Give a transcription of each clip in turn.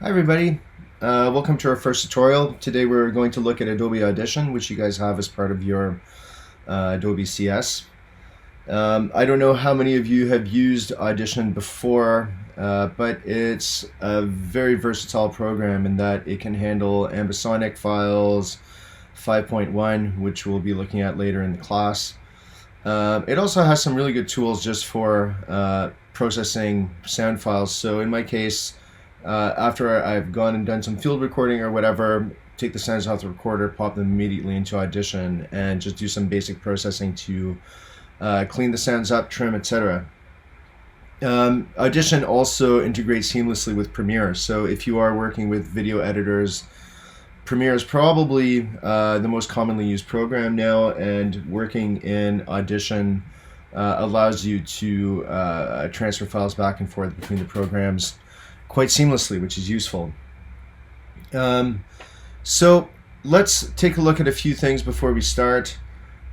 Hi everybody, welcome to our first tutorial. Today we're going to look at Adobe Audition, which you guys have as part of your Adobe CS. I don't know how many of you have used Audition before, but it's a very versatile program in that it can handle ambisonic files, 5.1, which we'll be looking at later in the class. It also has some really good tools just for processing sound files. So in my case, after I've gone and done some field recording or whatever, take the sounds off the recorder, pop them immediately into Audition, and just do some basic processing to clean the sounds up, trim, etc. Audition also integrates seamlessly with Premiere. So if you are working with video editors, Premiere is probably the most commonly used program now, and working in Audition allows you to transfer files back and forth between the programs quite seamlessly, which is useful. So let's take a look at a few things before we start.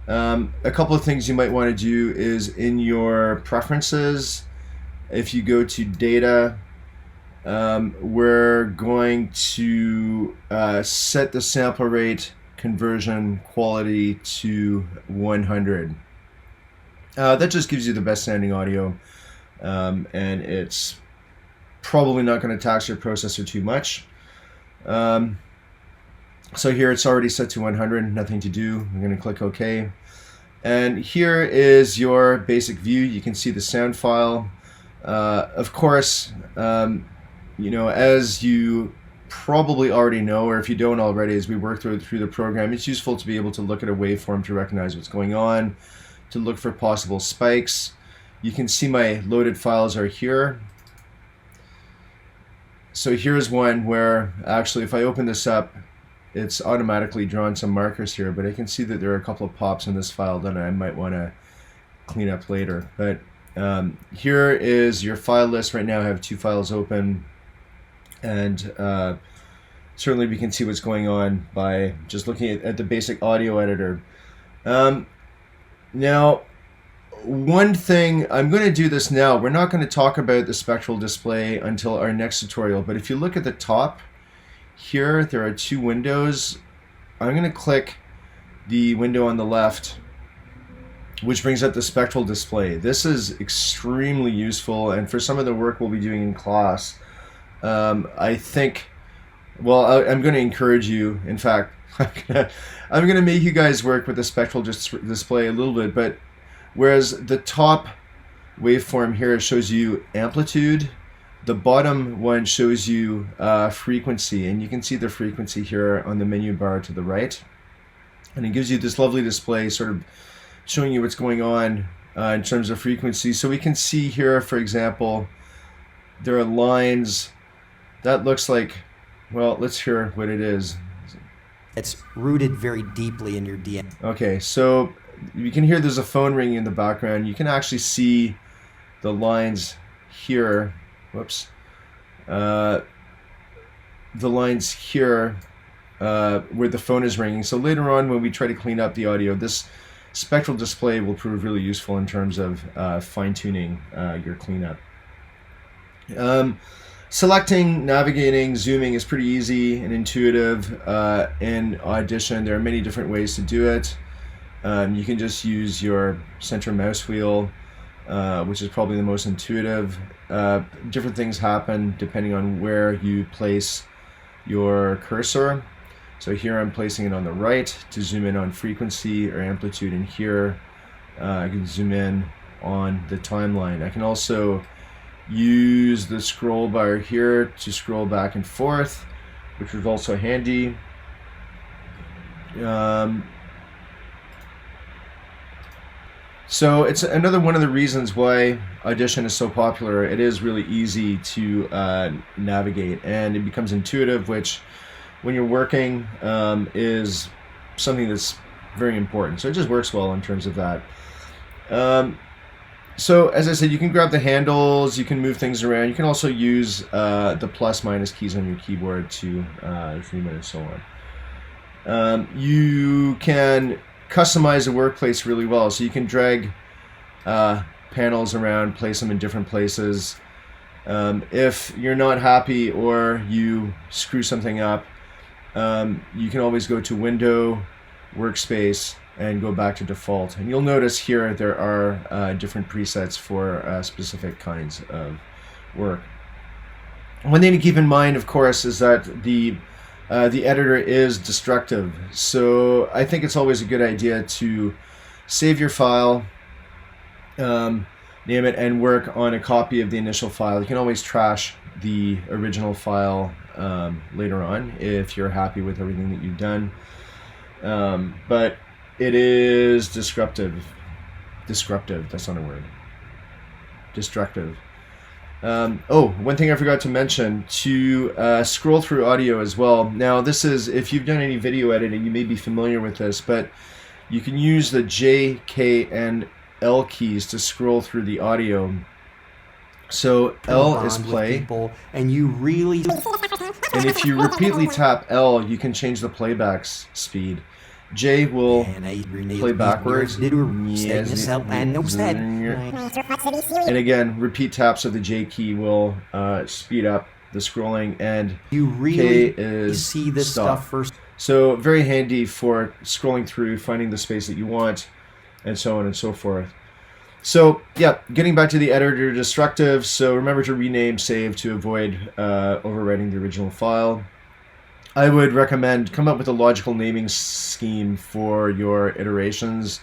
A couple of things you might want to do is in your preferences, if you go to data, we're going to set the sample rate conversion quality to 100. That just gives you the best sounding audio, and it's probably not going to tax your processor too much. So here it's already set to 100, nothing to do. I'm going to click OK. And here is your basic view. You can see the sound file. Of course, you know, as you probably already know, or if you don't already, as we work through the program, it's useful to be able to look at a waveform to recognize what's going on, to look for possible spikes. You can see my loaded files are here. So here's one where actually if I open this up, it's automatically drawn some markers here, but I can see that there are a couple of pops in this file that I might want to clean up later. But here is your file list. Right now I have 2 files open, and certainly we can see what's going on by just looking at the basic audio editor. Now, one thing, I'm going to do this now. We're not going to talk about the spectral display until our next tutorial, but if you look at the top here, there are 2 windows. I'm going to click the window on the left, which brings up the spectral display. This is extremely useful, and for some of the work we'll be doing in class, I think, well, I'm going to encourage you, in fact, I'm going to make you guys work with the spectral display a little bit, but whereas the top waveform here shows you amplitude, the bottom one shows you frequency, and you can see the frequency here on the menu bar to the right. And it gives you this lovely display sort of showing you what's going on in terms of frequency. So we can see here, for example, there are lines. That looks like, well, let's hear what it is. It's rooted very deeply in your DNA. Okay, so you can hear there's a phone ringing in the background. You can actually see the lines here. Whoops. The lines here where the phone is ringing. So later on when we try to clean up the audio, this spectral display will prove really useful in terms of fine-tuning your cleanup. Selecting, navigating, zooming is pretty easy and intuitive in Audition. There are many different ways to do it. You can just use your center mouse wheel, which is probably the most intuitive. Different things happen depending on where you place your cursor. So here I'm placing it on the right to zoom in on frequency or amplitude, and here I can zoom in on the timeline. I can also use the scroll bar here to scroll back and forth, which is also handy. So it's another one of the reasons why Audition is so popular. It is really easy to navigate, and it becomes intuitive, which when you're working is something that's very important. So it just works well in terms of that. So as I said, you can grab the handles, you can move things around. You can also use the plus minus keys on your keyboard to zoom in and so on. You can customize the workplace really well, so you can drag panels around, place them in different places. If you're not happy or you screw something up, you can always go to Window, Workspace, and go back to default. And you'll notice here there are different presets for specific kinds of work. One thing to keep in mind, of course, is that the editor is destructive. So I think it's always a good idea to save your file, name it, and work on a copy of the initial file. You can always trash the original file later on if you're happy with everything that you've done. But it is destructive. Destructive, that's not a word. Destructive. One thing I forgot to mention, to scroll through audio as well. Now this is, if you've done any video editing, you may be familiar with this, but you can use the J, K, and L keys to scroll through the audio. So L is play, and you really, and if you repeatedly tap L, you can change the playback speed. J will play backwards. And again, repeat taps of the J key will speed up the scrolling, and you really K is see this stop. stuff first. So very handy for scrolling through, finding the space that you want, and so on and so forth. So yeah, getting back to the editor destructive, so remember to rename, save to avoid overwriting the original file. I would recommend come up with a logical naming scheme for your iterations.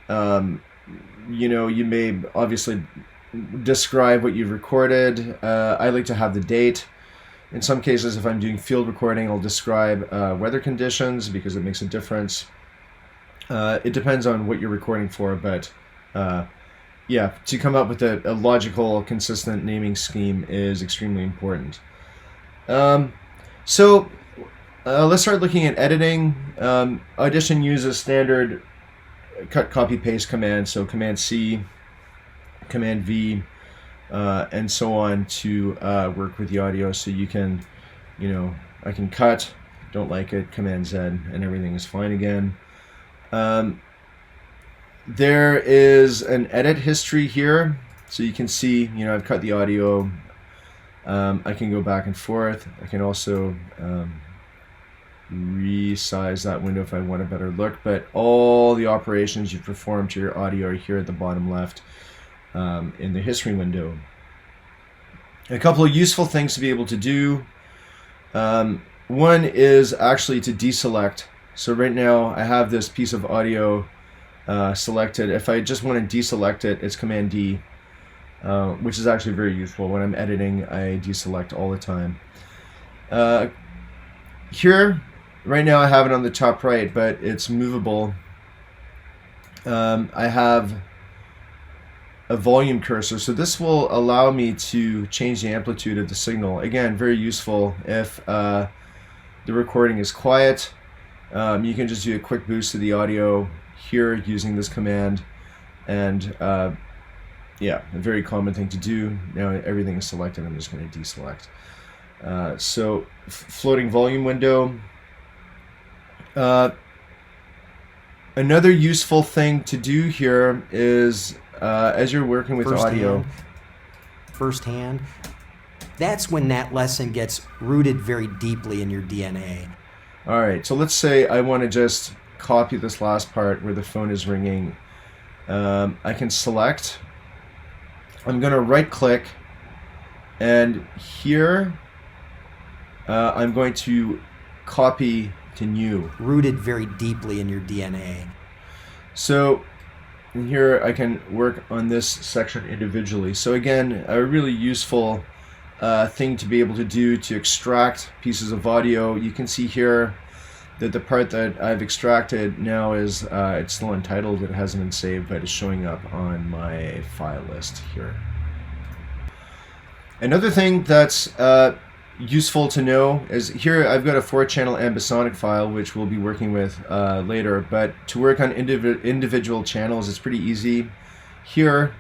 You know, you may obviously describe what you've recorded. I like to have the date. In some cases, if I'm doing field recording, I'll describe weather conditions because it makes a difference. It depends on what you're recording for, but yeah, to come up with a logical, consistent naming scheme is extremely important. So let's start looking at editing. Audition uses standard cut, copy, paste commands, so Command C, Command V, and so on to work with the audio. So you can, you know, I can cut, don't like it, Command Z, and everything is fine again. There is an edit history here, so you can see, you know, I've cut the audio. I can go back and forth. I can also resize that window if I want a better look, but all the operations you perform to your audio are here at the bottom left in the history window. A couple of useful things to be able to do. One is actually to deselect. So right now I have this piece of audio selected. If I just want to deselect it, it's Command D. Which is actually very useful. When I'm editing, I deselect all the time. Here, right now I have it on the top right, but it's movable. I have a volume cursor, so this will allow me to change the amplitude of the signal. Again, very useful if the recording is quiet. You can just do a quick boost to the audio here using this command, and yeah, a very common thing to do. Now everything is selected, I'm just going to deselect. So floating volume window. Another useful thing to do here is as you're working with audio. Firsthand, that's when that lesson gets rooted very deeply in your DNA. All right, so let's say I want to just copy this last part where the phone is ringing. I can select. I'm going to right click, and here I'm going to copy to new. Rooted very deeply in your DNA. So here I can work on this section individually. So again, a really useful thing to be able to do to extract pieces of audio. You can see here that the part that I've extracted now is it's still untitled, it hasn't been saved, but it's showing up on my file list here. Another thing that's useful to know is here I've got a 4-channel ambisonic file which we'll be working with later, but to work on individual channels it's pretty easy. Here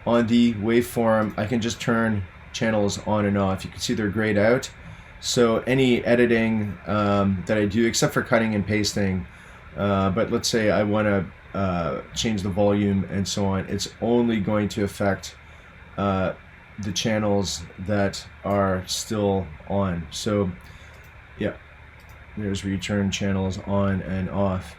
on the waveform I can just turn channels on and off. You can see they're grayed out. So any editing that I do, except for cutting and pasting, but let's say I want to change the volume and so on, it's only going to affect the channels that are still on. So yeah, there's where you turn channels on and off.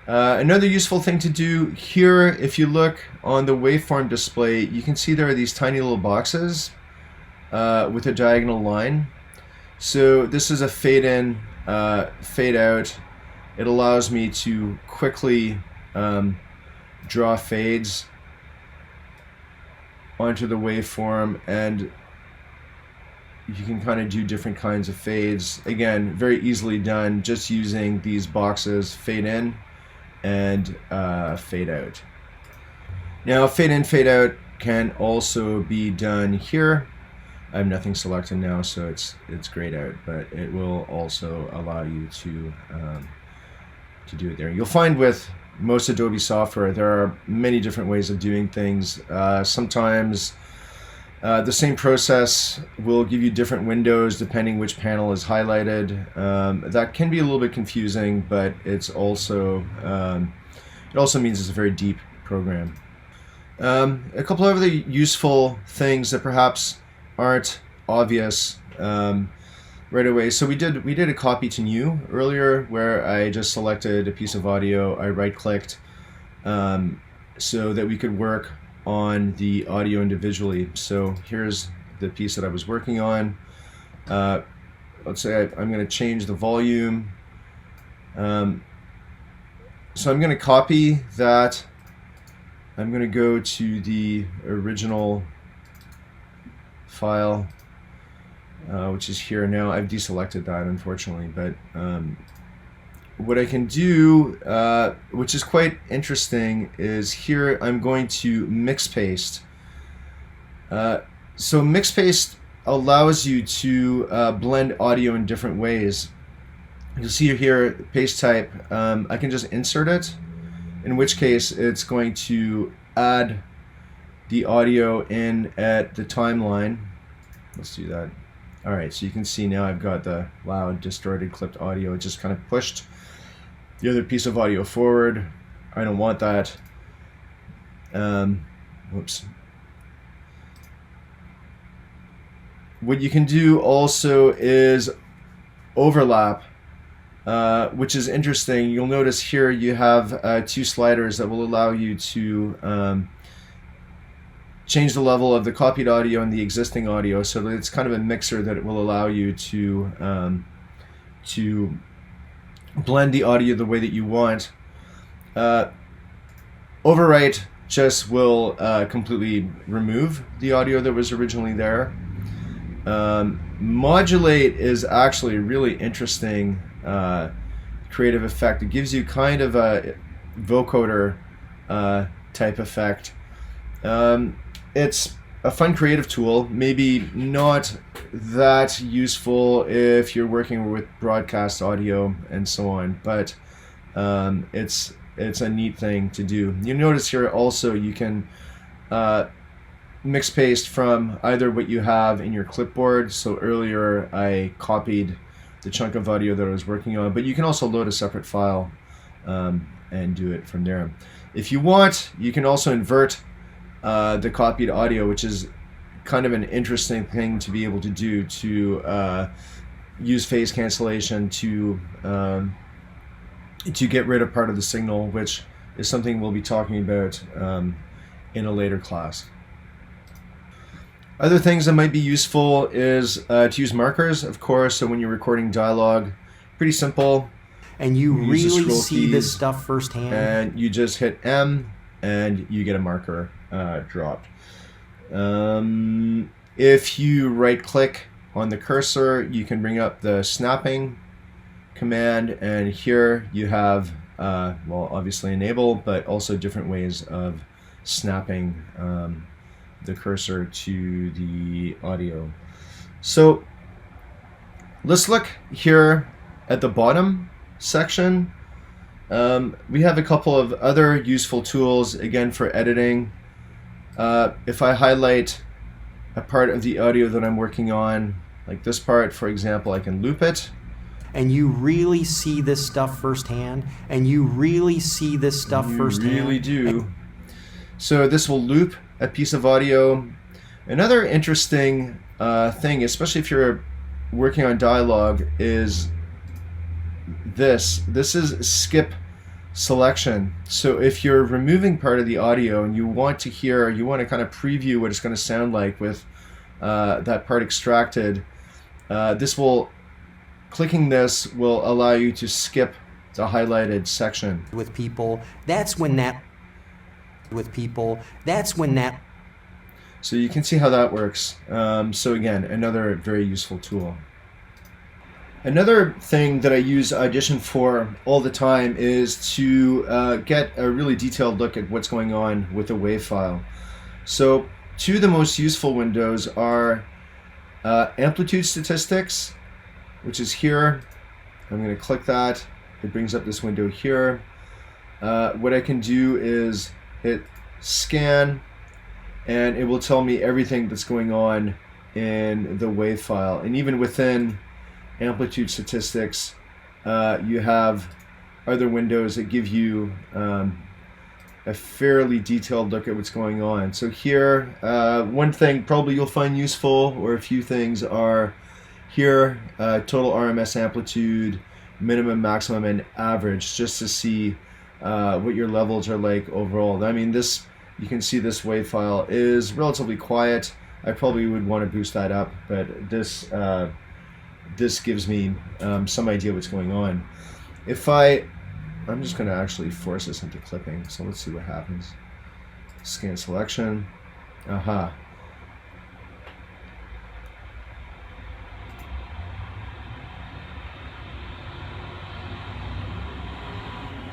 Another useful thing to do here, if you look on the waveform display, you can see there are these tiny little boxes with a diagonal line. So this is a fade in, fade out. It allows me to quickly draw fades onto the waveform, and you can kind of do different kinds of fades. Again, very easily done just using these boxes, fade in and fade out. Now, fade in, fade out can also be done here. I have nothing selected now, so it's grayed out, but it will also allow you to do it there. You'll find with most Adobe software there are many different ways of doing things. Sometimes the same process will give you different windows depending which panel is highlighted. That can be a little bit confusing, but it's also it also means it's a very deep program. A couple of other useful things that perhaps aren't obvious right away. So we did a copy to new earlier, where I just selected a piece of audio. I right-clicked so that we could work on the audio individually. So here's the piece that I was working on. Let's say I'm going to change the volume. So I'm going to copy that. I'm going to go to the original file, which is here now. I've deselected that, unfortunately, but what I can do, which is quite interesting, is here I'm going to mix paste. So mix paste allows you to blend audio in different ways. You'll see here paste type. I can just insert it, in which case it's going to add the audio in at the timeline. Let's do that. All right, so you can see now I've got the loud, distorted, clipped audio. It just kind of pushed the other piece of audio forward. I don't want that. Whoops. What you can do also is overlap, which is interesting. You'll notice here you have two sliders that will allow you to change the level of the copied audio and the existing audio, so that it's kind of a mixer that it will allow you to blend the audio the way that you want. Overwrite just will completely remove the audio that was originally there. Modulate is actually a really interesting creative effect. It gives you kind of a vocoder type effect. It's a fun creative tool, maybe not that useful if you're working with broadcast audio and so on, but it's a neat thing to do. You notice here also you can mix paste from either what you have in your clipboard. So earlier I copied the chunk of audio that I was working on, but you can also load a separate file and do it from there. If you want, you can also invert the copied audio, which is kind of an interesting thing to be able to do, to use phase cancellation to get rid of part of the signal, which is something we'll be talking about in a later class. Other things that might be useful is to use markers, of course. So when you're recording dialogue, pretty simple. And you really see this stuff firsthand. And you just hit M and you get a marker dropped. If you right click on the cursor, you can bring up the snapping command, and here you have well, obviously enable, but also different ways of snapping the cursor to the audio. So let's look here at the bottom section. We have a couple of other useful tools, again, for editing. If I highlight a part of the audio that I'm working on, like this part, for example, I can loop it. And you really see this stuff firsthand. And you really see this stuff firsthand. You really do. So this will loop a piece of audio. Another interesting thing, especially if you're working on dialogue, is this. This is skip selection. So if you're removing part of the audio and you want to hear, you want to kind of preview what it's going to sound like with that part extracted, clicking this will allow you to skip the highlighted section. With people, that's when that. So you can see how that works. So again, another very useful tool. Another thing that I use Audition for all the time is to get a really detailed look at what's going on with a WAV file. So two of the most useful windows are amplitude statistics, which is here. I'm going to click that. It brings up this window here. What I can do is hit scan, and it will tell me everything that's going on in the WAV file. And even within amplitude statistics, you have other windows that give you a fairly detailed look at what's going on. So here, one thing probably you'll find useful, or a few things, are here, total RMS amplitude, minimum, maximum, and average, just to see what your levels are like overall. I mean, this, you can see this WAV file is relatively quiet. I probably would want to boost that up, but this gives me some idea what's going on. If I'm just going to actually force this into clipping, so let's see what happens. Scan selection. Aha.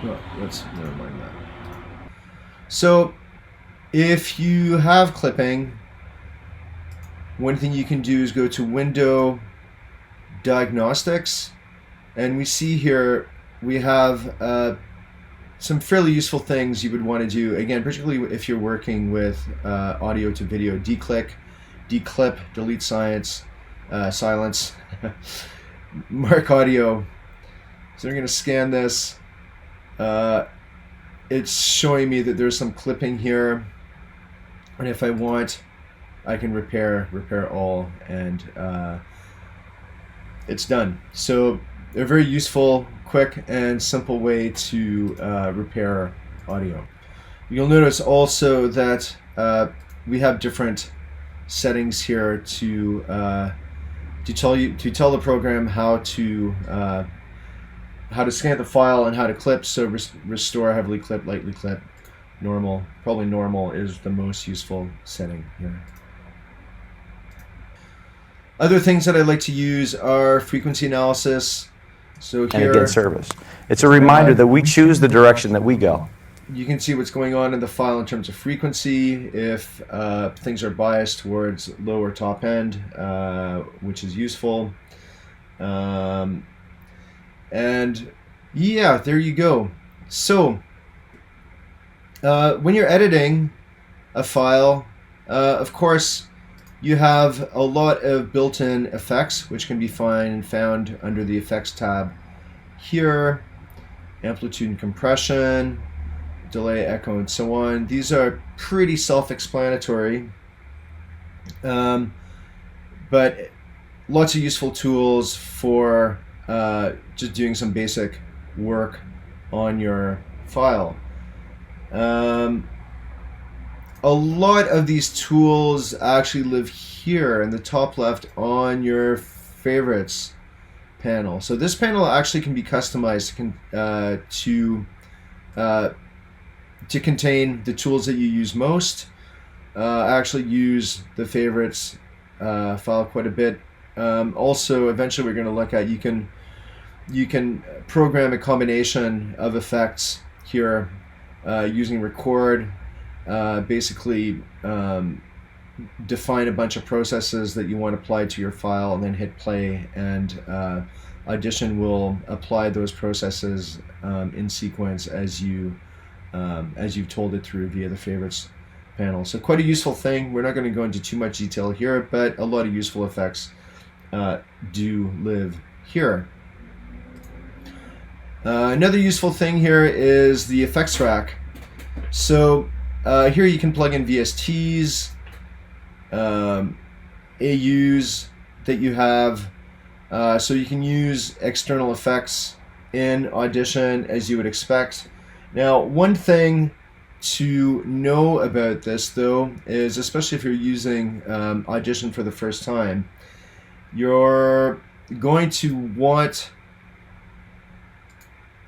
Oh, never mind that. So if you have clipping, one thing you can do is go to Window, Diagnostics, and we see here we have some fairly useful things you would want to do, again, particularly if you're working with audio to video. Declick, declip, delete silence, mark audio. So we're going to scan this. It's showing me that there's some clipping here, and if I want, I can repair all, and it's done. So they're very useful, quick, and simple way to repair audio. You'll notice also that we have different settings here to tell the program how to scan the file and how to clip. So restore, heavily clip, lightly clip, normal. Probably normal is the most useful setting here. Other things that I like to use are frequency analysis. So here, and again, service. It's a reminder that we choose the direction that we go. You can see what's going on in the file in terms of frequency, if things are biased towards low or top end, which is useful. And yeah, there you go. So when you're editing a file, of course, you have a lot of built-in effects, which can be found under the Effects tab here. Amplitude and compression, delay, echo, and so on. These are pretty self-explanatory, but lots of useful tools for just doing some basic work on your file. A lot of these tools actually live here in the top left on your favorites panel. So this panel actually can be customized to contain the tools that you use most. I actually use the favorites file quite a bit. Also, eventually we're going to look at, you can program a combination of effects here using record. Basically define a bunch of processes that you want applied to your file, and then hit play, and Audition will apply those processes in sequence as you've told it through via the favorites panel. So quite a useful thing. We're not going to go into too much detail here, but a lot of useful effects do live here. Another useful thing here is the effects rack. So here you can plug in VSTs, AUs that you have. So you can use external effects in Audition as you would expect. Now, one thing to know about this, though, is especially if you're using Audition for the first time, you're going to want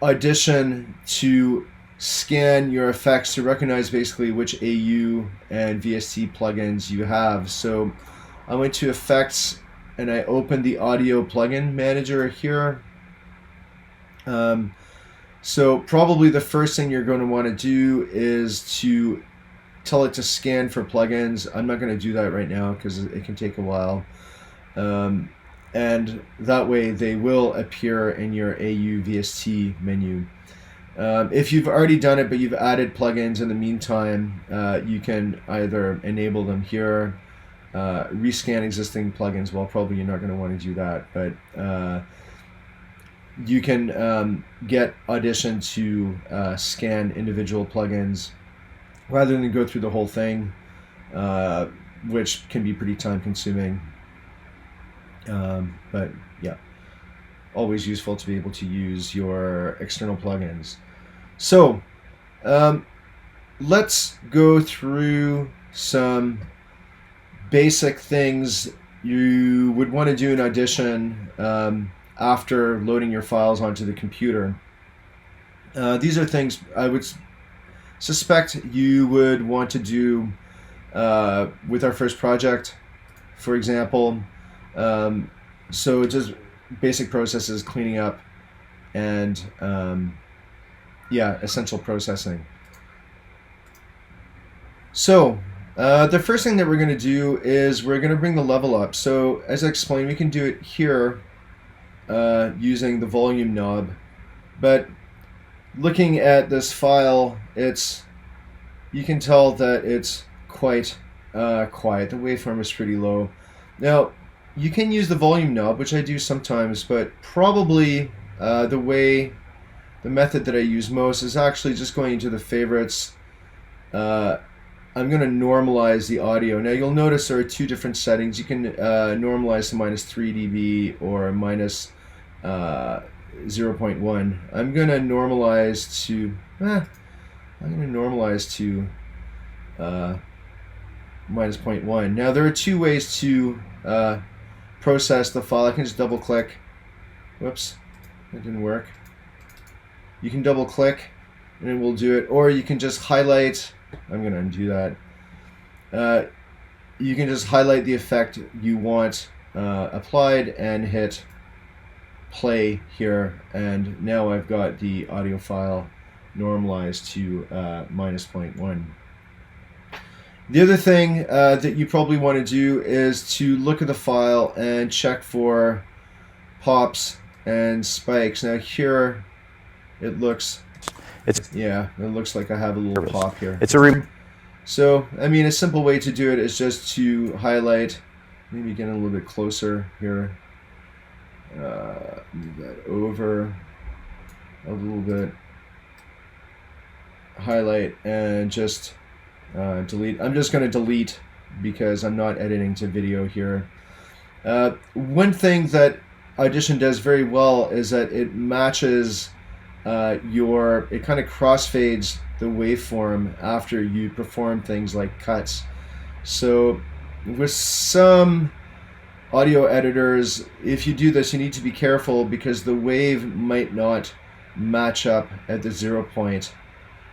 Audition to scan your effects to recognize basically which AU and VST plugins you have. So I went to Effects and I opened the Audio Plugin Manager here. So probably the first thing you're going to want to do is to tell it to scan for plugins. I'm not going to do that right now because it can take a while. And that way they will appear in your AU VST menu. If you've already done it but you've added plugins in the meantime, you can either enable them here, rescan existing plugins. Well, probably you're not going to want to do that, but you can get Audition to scan individual plugins rather than go through the whole thing, which can be pretty time consuming. But yeah, always useful to be able to use your external plugins. So let's go through some basic things you would want to do in Audition after loading your files onto the computer. These are things I would suspect you would want to do with our first project, for example. So just basic processes, cleaning up, and yeah, essential processing. So the first thing that we're going to do is we're going to bring the level up. So as I explained, we can do it here using the volume knob, but looking at this file, you can tell that it's quite quiet. The waveform is pretty low. Now, you can use the volume knob, which I do sometimes, but probably the method that I use most is actually just going into the favorites. I'm going to normalize the audio. Now you'll notice there are two different settings. You can normalize to -3 dB or minus 0.1. I'm going to normalize to -0.1. Now there are two ways to process the file. I can just double click. Whoops, that didn't work. You can double click and it will do it, or you can just highlight. I'm going to undo that. You can just highlight the effect you want applied and hit play here, and now I've got the audio file normalized to -0.1. The other thing that you probably want to do is to look at the file and check for pops and spikes. Now here it looks like I have a little pop here. So, I mean, a simple way to do it is just to highlight, maybe get a little bit closer here, move that over a little bit, highlight, and just delete. I'm just going to delete because I'm not editing to video here. One thing that Audition does very well is that it matches it kind of crossfades the waveform after you perform things like cuts. So with some audio editors, if you do this, you need to be careful because the wave might not match up at the 0 point,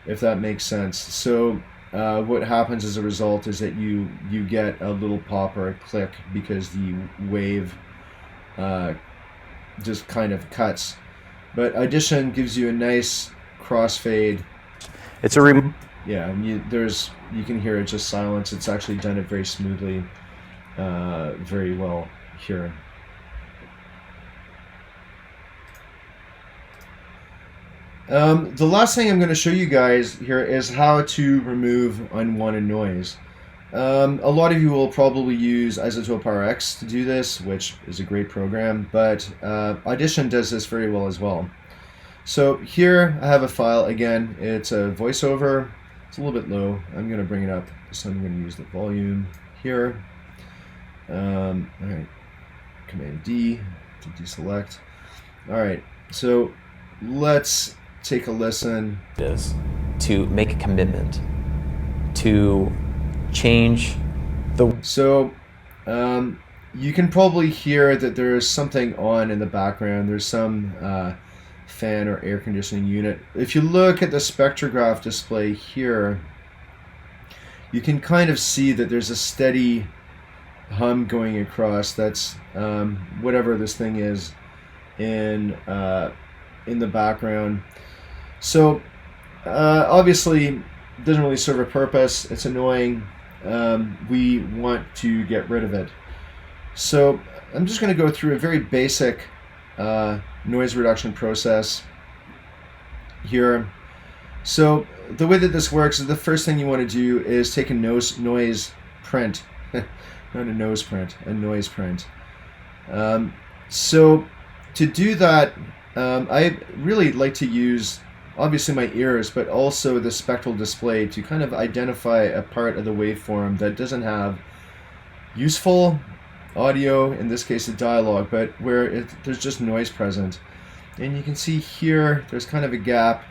if that makes sense. So what happens as a result is that you get a little pop or a click because the wave just kind of cuts. But Audition gives you a nice crossfade. Yeah, and you can hear it just silence. It's actually done it very smoothly, very well here. The last thing I'm going to show you guys here is how to remove unwanted noise. A lot of you will probably use Isotope RX to do this, which is a great program, but Audition does this very well as well. So here I have a file. Again, it's a voiceover. It's a little bit low. I'm going to bring it up, so I'm going to use the volume here. All right, Command D to deselect. All right, so let's take a listen. Is to make a commitment to change the. So you can probably hear that there's something on in the background. There's some fan or air conditioning unit. If you look at the spectrograph display here, you can kind of see that there's a steady hum going across. That's whatever this thing is in the background. So obviously it doesn't really serve a purpose. It's annoying. We want to get rid of it. So I'm just going to go through a very basic noise reduction process here. So the way that this works is the first thing you want to do is take a noise print. Not a nose print, a noise print. So to do that, I really like to use obviously my ears, but also the spectral display to kind of identify a part of the waveform that doesn't have useful audio, in this case a dialogue, but where there's just noise present. And you can see here there's kind of a gap,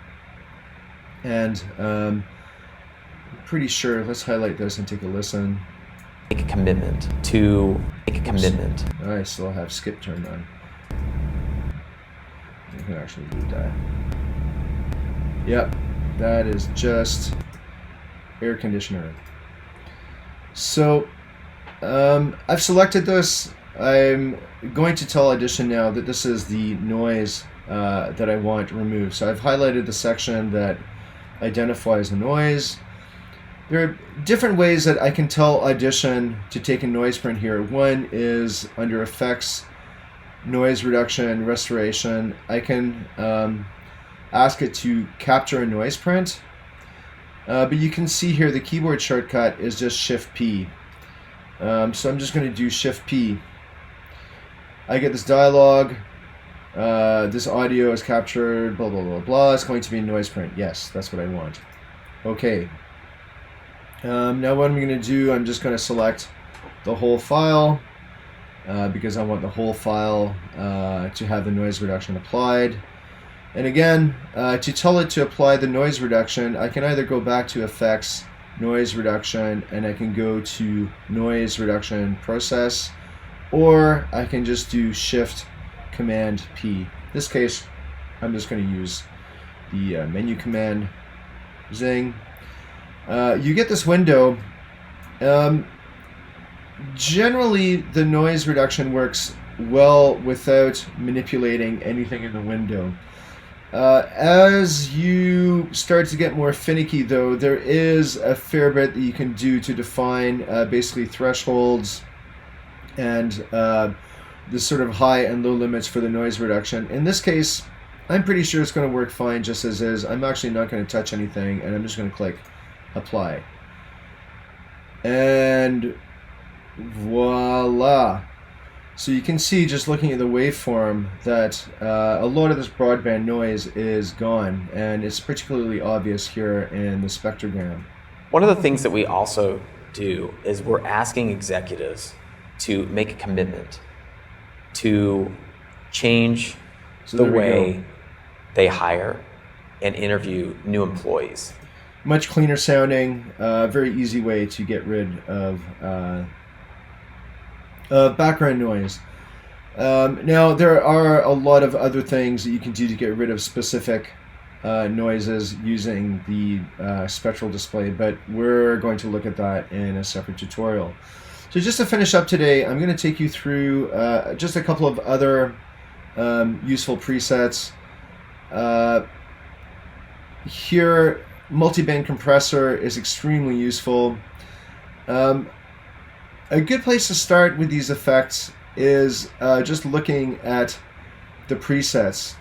and I'm pretty sure, let's highlight this and take a listen. Make a commitment to make a commitment. I still have skip turned on. I can actually read that. Yep, that is just air conditioner. So I've selected this. I'm going to tell Audition now that this is the noise that I want removed. So I've highlighted the section that identifies the noise. There are different ways that I can tell Audition to take a noise print here. One is under Effects, Noise Reduction, Restoration. I can ask it to capture a noise print. But you can see here the keyboard shortcut is just Shift P. So I'm just going to do Shift P. I get this dialogue. This audio is captured, blah, blah, blah, blah. It's going to be a noise print. Yes, that's what I want. Okay. Now what I'm going to do, I'm just going to select the whole file because I want the whole file to have the noise reduction applied. And again, to tell it to apply the noise reduction, I can either go back to Effects, Noise Reduction, and I can go to Noise Reduction Process, or I can just do Shift Command P. In this case, I'm just going to use the menu command, zing. You get this window. Generally, the noise reduction works well without manipulating anything in the window. As you start to get more finicky, though, there is a fair bit that you can do to define basically thresholds and the sort of high and low limits for the noise reduction. In this case, I'm pretty sure it's going to work fine just as is. I'm actually not going to touch anything, and I'm just going to click Apply. And voila! So you can see, just looking at the waveform, that a lot of this broadband noise is gone, and it's particularly obvious here in the spectrogram. One of the things that we also do is we're asking executives to make a commitment to change the way they hire and interview new employees. Much cleaner sounding, very easy way to get rid of background noise. Now, there are a lot of other things that you can do to get rid of specific noises using the spectral display, but we're going to look at that in a separate tutorial. So just to finish up today, I'm going to take you through just a couple of other useful presets. Here, multiband compressor is extremely useful. A good place to start with these effects is just looking at the presets.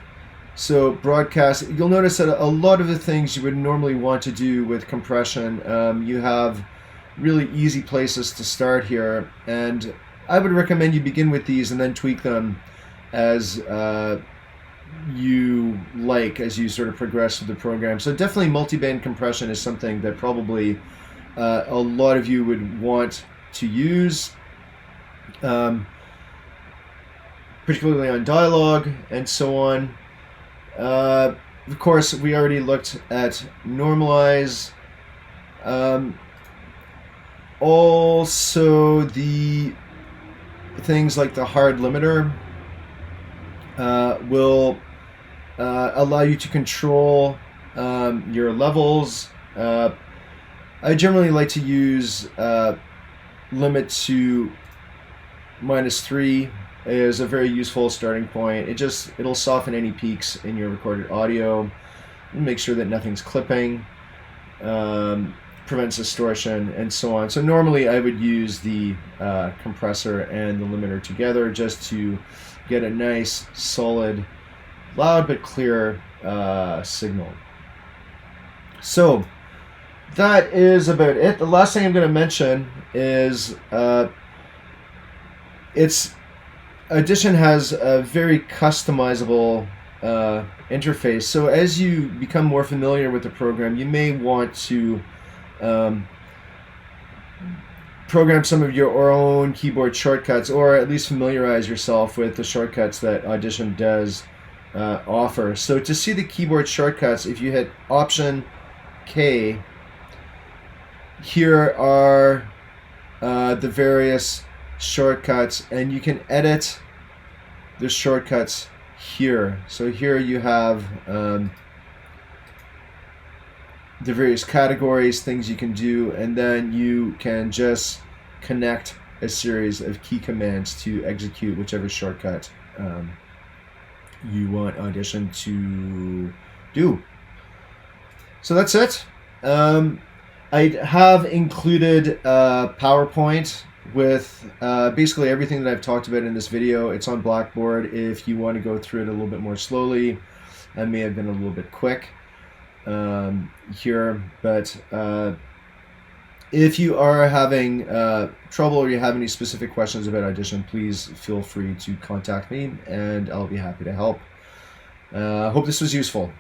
So broadcast, you'll notice that a lot of the things you would normally want to do with compression, you have really easy places to start here, and I would recommend you begin with these and then tweak them as you like, as you sort of progress through the program. So definitely multiband compression is something that probably a lot of you would want to use. particularly on dialogue and so on. Of course, we already looked at normalize. Also, the things like the hard limiter will allow you to control your levels. I generally like to use limit to -3 is a very useful starting point. It'll soften any peaks in your recorded audio, make sure that nothing's clipping, prevents distortion, and so on. So normally I would use the compressor and the limiter together just to get a nice, solid, loud but clear signal. So that is about it. The last thing I'm going to mention is Audition has a very customizable interface. So as you become more familiar with the program, you may want to program some of your own keyboard shortcuts, or at least familiarize yourself with the shortcuts that Audition does offer. So to see the keyboard shortcuts, if you hit Option K, here are the various shortcuts, and you can edit the shortcuts here. So here you have the various categories, things you can do, and then you can just connect a series of key commands to execute whichever shortcut you want Audition to do. So that's it. I have included PowerPoint with basically everything that I've talked about in this video. It's on Blackboard if you want to go through it a little bit more slowly. I may have been a little bit quick here, but if you are having trouble or you have any specific questions about Audition, please feel free to contact me and I'll be happy to help. Hope this was useful.